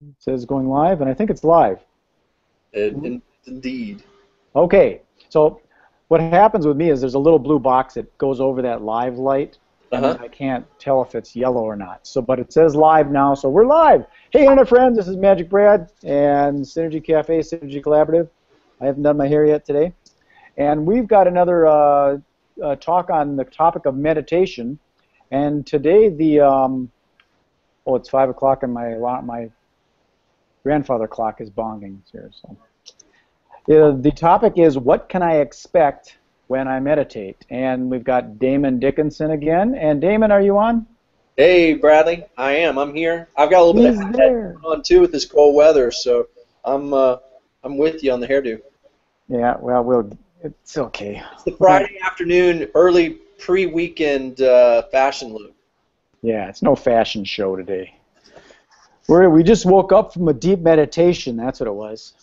It says going live, and I think it's live. Indeed. Okay, so what happens with me is there's a little blue box that goes over that live light, and then I can't tell if it's yellow or not. So, but it says live now, so we're live. Hey, internet friends, this is Magic Brad and Synergy Cafe, Synergy Collaborative. I haven't done my hair yet today. And we've got another talk on the topic of meditation. And today it's 5 o'clock and my grandfather clock is bonging here. So the topic is, what can I expect when I meditate? And we've got Damon Dickinson again. And Damon, are you on? Hey, Bradley, I am. I'm here. I've got a little bit of head on too with this cold weather, so I'm with you on the hairdo. Yeah, well, it's okay. It's the Friday afternoon, early pre-weekend fashion look. Yeah, it's no fashion show today. We just woke up from a deep meditation. That's what it was.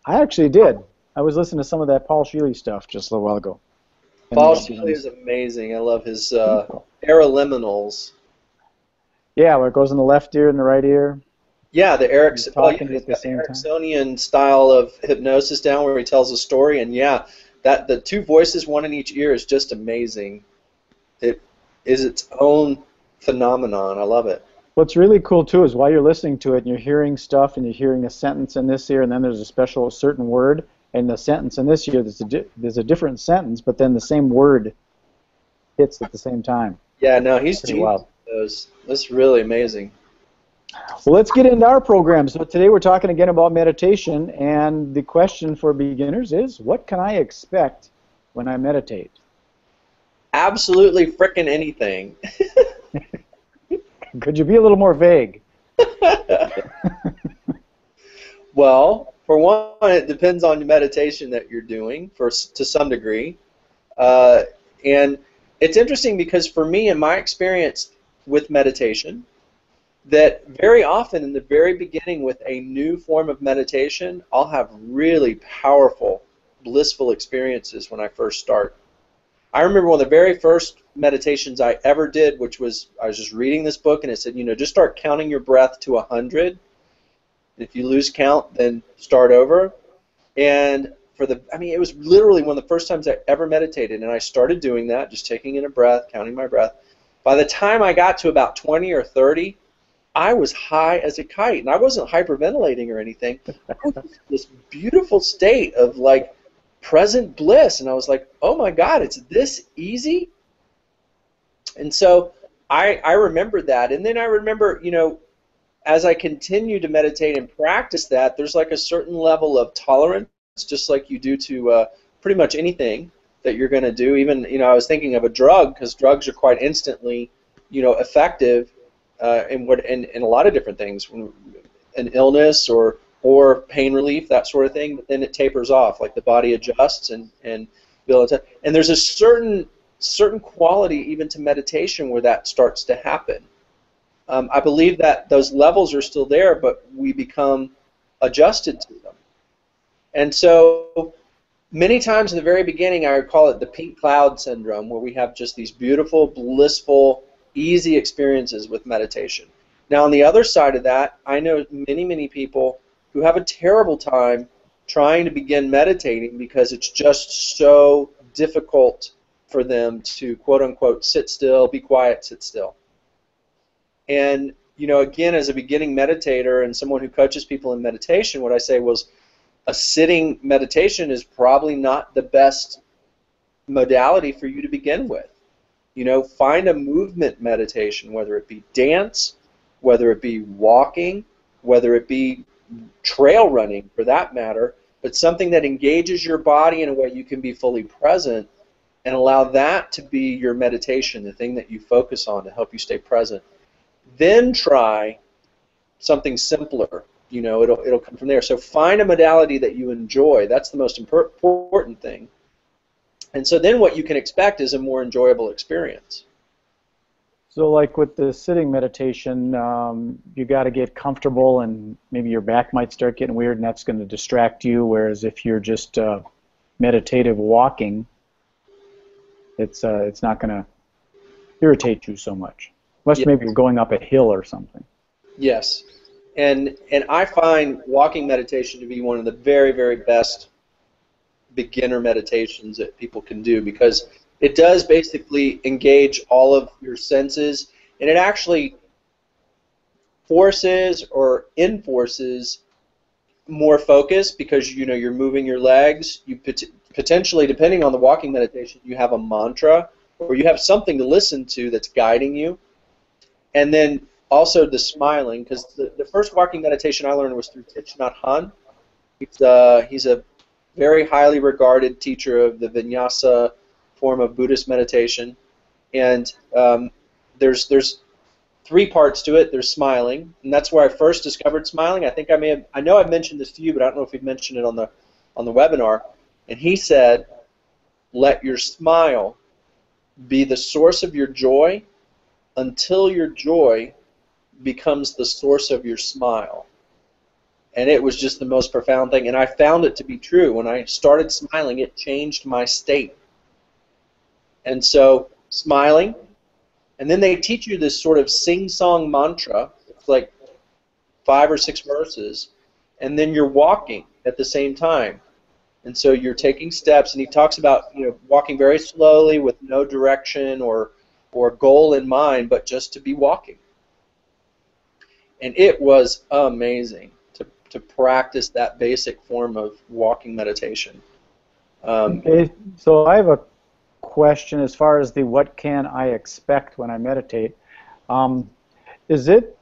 I actually did. I was listening to some of that Paul Sheely stuff just a little while ago. Paul Sheely is amazing. I love his Liminals. Yeah, where it goes in the left ear and the right ear. Yeah, the Ericksonian style of hypnosis down where he tells a story, and yeah, that the two voices, one in each ear, is just amazing. It is its own phenomenon. I love it. What's really cool too is while you're listening to it and you're hearing stuff and you're hearing a sentence in this ear, and then there's a certain word, and the sentence in this ear, there's a different sentence, but then the same word hits at the same time. Yeah, no, he's genius. That's really amazing. Well, let's get into our program. So today we're talking again about meditation, and the question for beginners is, what can I expect when I meditate? Absolutely frickin' anything. Could you be a little more vague? Well, for one, it depends on the meditation that you're doing to some degree. And it's interesting because for me, in my experience with meditation, that very often in the very beginning with a new form of meditation, I'll have really powerful, blissful experiences when I first start. I remember one of the very first meditations I ever did, which was, I was just reading this book, and it said, just start counting your breath to 100. If you lose count, then start over. And it was literally one of the first times I ever meditated, and I started doing that, just taking in a breath, counting my breath. By the time I got to about 20 or 30, I was high as a kite, and I wasn't hyperventilating or anything. I was in this beautiful state of like present bliss, and I was like, oh my God, it's this easy? And so I remember that, and then I remember, as I continue to meditate and practice that, there's like a certain level of tolerance, just like you do to pretty much anything that you're going to do. Even, I was thinking of a drug, because drugs are quite instantly, effective in a lot of different things, an illness or pain relief, that sort of thing. But then it tapers off, like the body adjusts and there's a certain quality even to meditation where that starts to happen. I believe that those levels are still there, but we become adjusted to them. And so many times in the very beginning, I would call it the pink cloud syndrome, where we have just these beautiful, blissful, easy experiences with meditation. Now, on the other side of that, I know many, many people who have a terrible time trying to begin meditating because it's just so difficult for them to, quote-unquote, sit still, be quiet, sit still. And, again, as a beginning meditator and someone who coaches people in meditation, what I say was a sitting meditation is probably not the best modality for you to begin with. Find a movement meditation, whether it be dance, whether it be walking, whether it be trail running for that matter, but something that engages your body in a way you can be fully present and allow that to be your meditation, the thing that you focus on to help you stay present. Then try something simpler. It'll come from there. So find a modality that you enjoy. That's the most important thing. And so then what you can expect is a more enjoyable experience. So like with the sitting meditation, you got to get comfortable, and maybe your back might start getting weird, and that's going to distract you, whereas if you're just meditative walking, it's not going to irritate you so much. Unless maybe you're going up a hill or something. Yes. And I find walking meditation to be one of the very, very best beginner meditations that people can do, because it does basically engage all of your senses, and it actually forces or enforces more focus, because you're moving your legs. You potentially, depending on the walking meditation, you have a mantra or you have something to listen to that's guiding you. And then also the smiling, because the first walking meditation I learned was through Thich Nhat Hanh. He's a very highly regarded teacher of the Vinyasa form of Buddhist meditation, and there's 3 parts to it. There's smiling, and that's where I first discovered smiling. I know I've mentioned this to you, but I don't know if we've mentioned it on the webinar. And he said, "Let your smile be the source of your joy until your joy becomes the source of your smile." And it was just the most profound thing, and I found it to be true. When I started smiling, it changed my state. And so, smiling, and then they teach you this sort of sing-song mantra. It's like 5 or 6 verses, and then you're walking at the same time. And so you're taking steps, and he talks about walking very slowly with no direction or goal in mind, but just to be walking. And it was amazing to practice that basic form of walking meditation. Okay, so I have a question as far as the what can I expect when I meditate. Is it,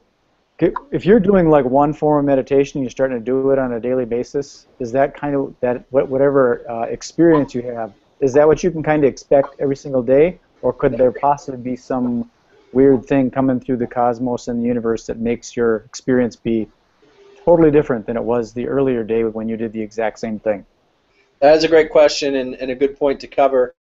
if you're doing like one form of meditation, you're starting to do it on a daily basis, is that kind of, whatever experience you have, is that what you can kind of expect every single day? Or could there possibly be some weird thing coming through the cosmos and the universe that makes your experience be totally different than it was the earlier day when you did the exact same thing? That is a great question and a good point to cover.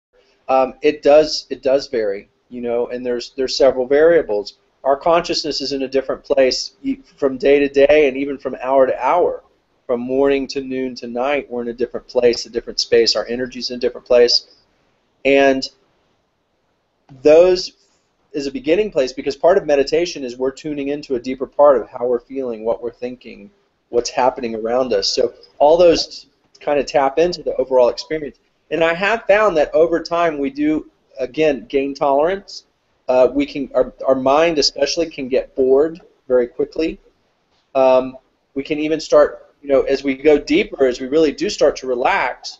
It does vary, and there's several variables. Our consciousness is in a different place from day to day, and even from hour to hour. From morning to noon to night, we're in a different place, a different space. Our energy's in a different place. And those is a beginning place, because part of meditation is we're tuning into a deeper part of how we're feeling, what we're thinking, what's happening around us. So all those kind of tap into the overall experience. And I have found that over time we do, again, gain tolerance. Our mind especially can get bored very quickly. We can even start, as we go deeper, as we really do start to relax,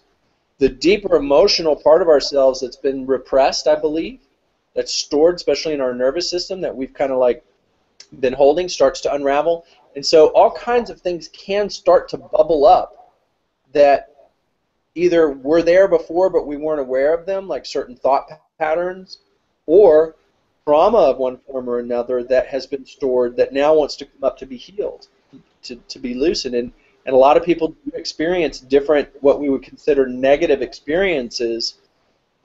the deeper emotional part of ourselves that's been repressed, I believe, that's stored, especially in our nervous system, that we've kind of like been holding, starts to unravel. And so all kinds of things can start to bubble up that either were there before but we weren't aware of them, like certain thought patterns, or trauma of one form or another that has been stored that now wants to come up to be healed, to be loosened. And a lot of people do experience different, what we would consider negative experiences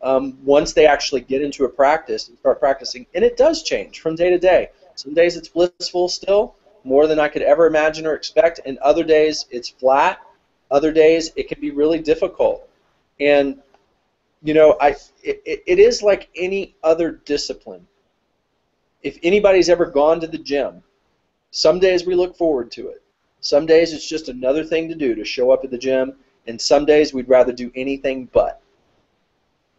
once they actually get into a practice and start practicing. And it does change from day to day. Some days it's blissful still, more than I could ever imagine or expect, and other days it's flat. Other days it can be really difficult. And it is like any other discipline. If anybody's ever gone to the gym, some days we look forward to it. Some days it's just another thing to do, to show up at the gym, and some days we'd rather do anything but.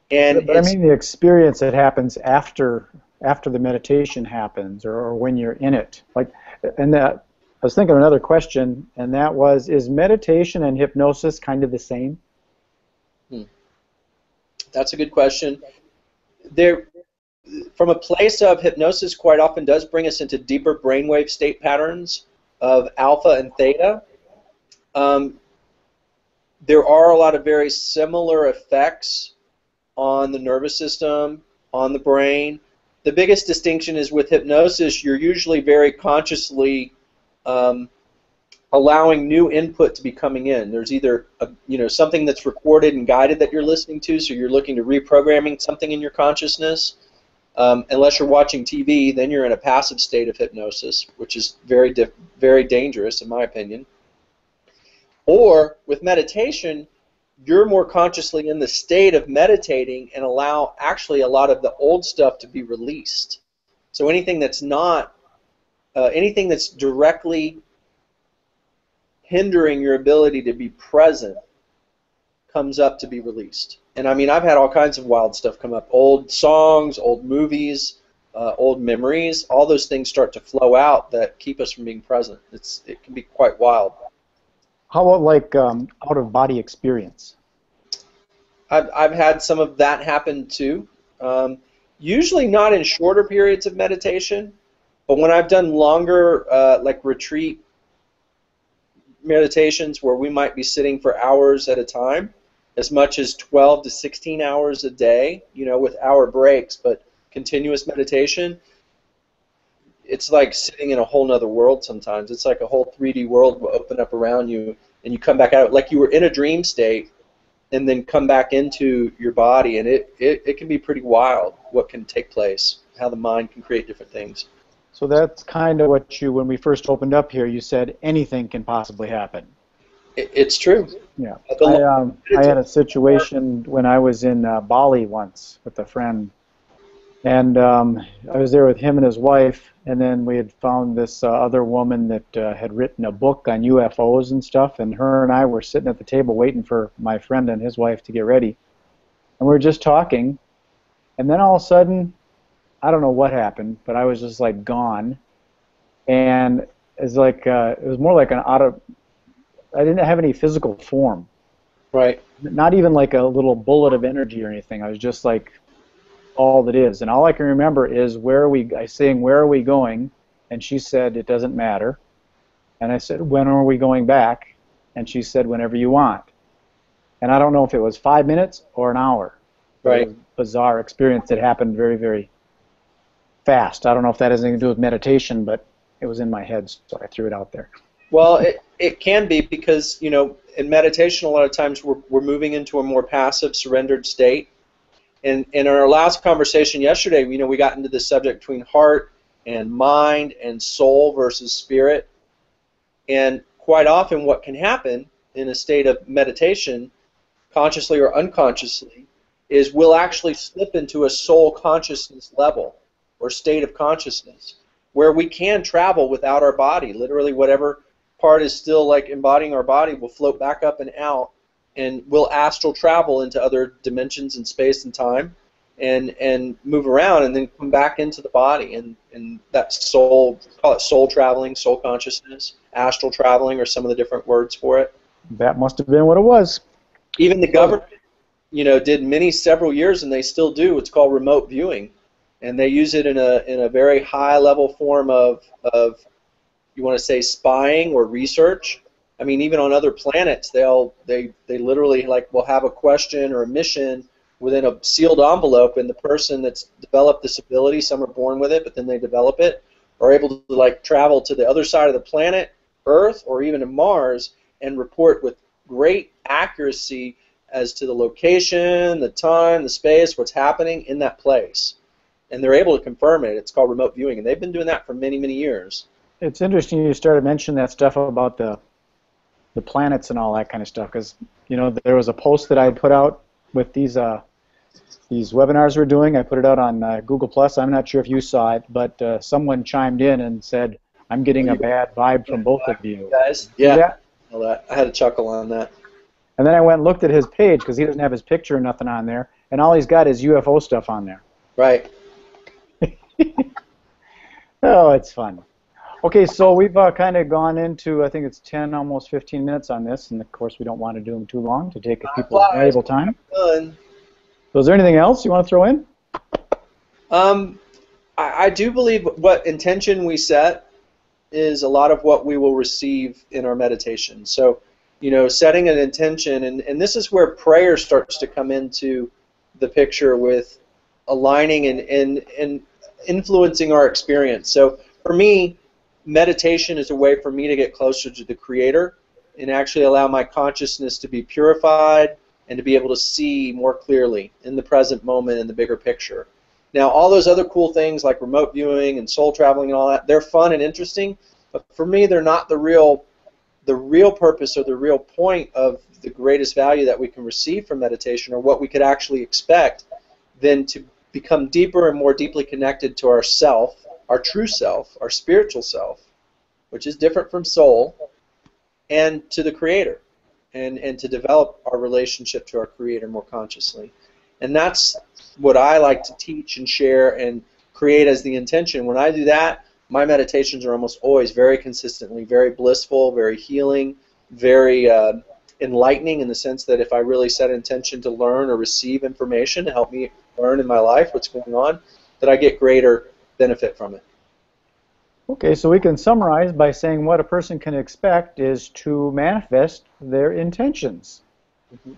But I mean the experience that happens after the meditation happens, or when you're in it. I was thinking of another question, and that was, is meditation and hypnosis kind of the same? That's a good question. From a place of hypnosis, quite often does bring us into deeper brainwave state patterns of alpha and theta. There are a lot of very similar effects on the nervous system, on the brain. The biggest distinction is with hypnosis, you're usually very consciously allowing new input to be coming in. There's either something that's recorded and guided that you're listening to, so you're looking to reprogramming something in your consciousness. Unless you're watching TV, then you're in a passive state of hypnosis, which is very dangerous in my opinion. Or with meditation, you're more consciously in the state of meditating and allow actually a lot of the old stuff to be released. So anything that's not, anything that's directly hindering your ability to be present comes up to be released. And I mean, I've had all kinds of wild stuff come up. Old songs, old movies, old memories, all those things start to flow out that keep us from being present. It can be quite wild. How about like out-of-body experience? I've had some of that happen too. Usually not in shorter periods of meditation, but when I've done longer, like retreat meditations where we might be sitting for hours at a time, as much as 12 to 16 hours a day, you know, with hour breaks, but continuous meditation, it's like sitting in a whole nother world sometimes. It's like a whole 3D world will open up around you, and you come back out like you were in a dream state, and then come back into your body, and it can be pretty wild what can take place, how the mind can create different things. So that's kind of what you, when we first opened up here, you said anything can possibly happen. It's true. Yeah. I had a situation when I was in Bali once with a friend, and I was there with him and his wife, and then we had found this other woman that had written a book on UFOs and stuff, and her and I were sitting at the table waiting for my friend and his wife to get ready, and we were just talking, and then all of a sudden, I don't know what happened, but I was just like gone, and it's like it was more like I didn't have any physical form. Right. Not even like a little bullet of energy or anything. I was just like all that is. And all I can remember is I saying, where are we going? And she said, it doesn't matter. And I said, when are we going back? And she said, whenever you want. And I don't know if it was 5 minutes or an hour. Right. It was a bizarre experience that happened very, very fast. I don't know if that has anything to do with meditation, but it was in my head, so I threw it out there. Well, it can be because, you know, in meditation a lot of times we're moving into a more passive, surrendered state. And in our last conversation yesterday, you know, we got into the subject between heart and mind and soul versus spirit. And quite often what can happen in a state of meditation, consciously or unconsciously, is we'll actually slip into a soul consciousness level or state of consciousness where we can travel without our body. Literally whatever part is still like embodying our body will float back up and out, and we'll astral travel into other dimensions in space and time and move around and then come back into the body. And that soul, call it soul traveling, soul consciousness, astral traveling, or some of the different words for it. That must have been what it was. Even the government, you know, did several years, and they still do. It's called remote viewing, and they use it in a very high level form of you want to say spying or research. I mean, even on other planets, they literally like will have a question or a mission within a sealed envelope, and the person that's developed this ability, some are born with it, but then they develop it, are able to like travel to the other side of the planet, Earth, or even to Mars, and report with great accuracy as to the location, the time, the space, what's happening in that place. And they're able to confirm it. It's called remote viewing, and they've been doing that for many, many years. It's interesting you started mentioning that stuff about the planets and all that kind of stuff, because you know there was a post that I had put out with these webinars we're doing. I put it out on Google Plus. I'm not sure if you saw it, but someone chimed in and said, "I'm getting a bad vibe from both of you." Guys, yeah, I had a chuckle on that. And then I went and looked at his page because he doesn't have his picture or nothing on there, and all he's got is UFO stuff on there. Right. Oh, it's fun. Okay, so we've kind of gone into, I think it's 10, almost 15 minutes on this, and of course we don't want to do them too long to take people's valuable time. So is there anything else you want to throw in? I do believe what intention we set is a lot of what we will receive in our meditation. So, you know, setting an intention, and this is where prayer starts to come into the picture with aligning and influencing our experience. So for me, meditation is a way for me to get closer to the Creator and actually allow my consciousness to be purified and to be able to see more clearly in the present moment in the bigger picture. Now, all those other cool things like remote viewing and soul traveling and all that, they're fun and interesting, but for me, they're not the real purpose or the real point of the greatest value that we can receive from meditation, or what we could actually expect, than to become deeper and more deeply connected to our self, our true self, our spiritual self, which is different from soul, and to the Creator, and to develop our relationship to our Creator more consciously. And that's what I like to teach and share and create as the intention. When I do that, my meditations are almost always very consistently very blissful, very healing, very enlightening, in the sense that if I really set intention to learn or receive information to help me learn in my life what's going on, that I get greater benefit from it. Okay, so we can summarize by saying what a person can expect is to manifest their intentions. Mm-hmm.